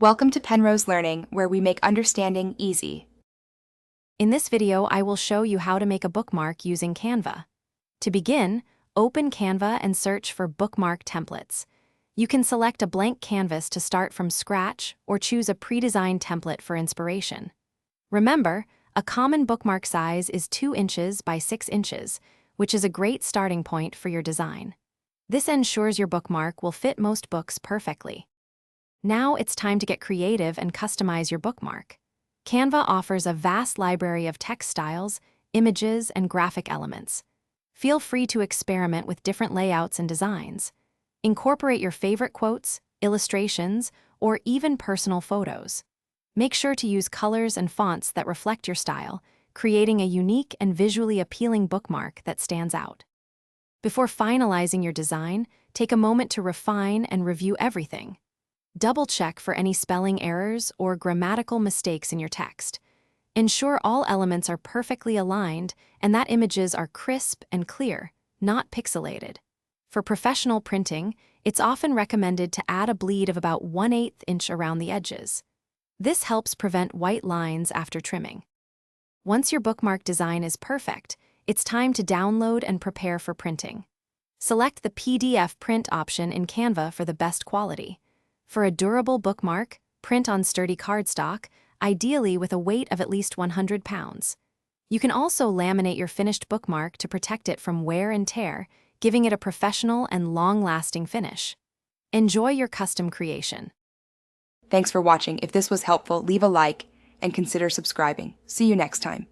Welcome to Penrose Learning, where we make understanding easy. In this video, I will show you how to make a bookmark using Canva. To begin, open Canva and search for bookmark templates. You can select a blank canvas to start from scratch or choose a pre-designed template for inspiration. Remember, a common bookmark size is 2 inches by 6 inches, which is a great starting point for your design. This ensures your bookmark will fit most books perfectly. Now it's time to get creative and customize your bookmark. Canva offers a vast library of text styles, images, and graphic elements. Feel free to experiment with different layouts and designs. Incorporate your favorite quotes, illustrations, or even personal photos. Make sure to use colors and fonts that reflect your style, creating a unique and visually appealing bookmark that stands out. Before finalizing your design, take a moment to refine and review everything. Double-check for any spelling errors or grammatical mistakes in your text. Ensure all elements are perfectly aligned and that images are crisp and clear, not pixelated. For professional printing, it's often recommended to add a bleed of about 1/8 inch around the edges. This helps prevent white lines after trimming. Once your bookmark design is perfect, it's time to download and prepare for printing. Select the PDF print option in Canva for the best quality. For a durable bookmark, print on sturdy cardstock, ideally with a weight of at least 100 pounds. You can also laminate your finished bookmark to protect it from wear and tear, giving it a professional and long-lasting finish. Enjoy your custom creation. Thanks for watching. If this was helpful, leave a like and consider subscribing. See you next time.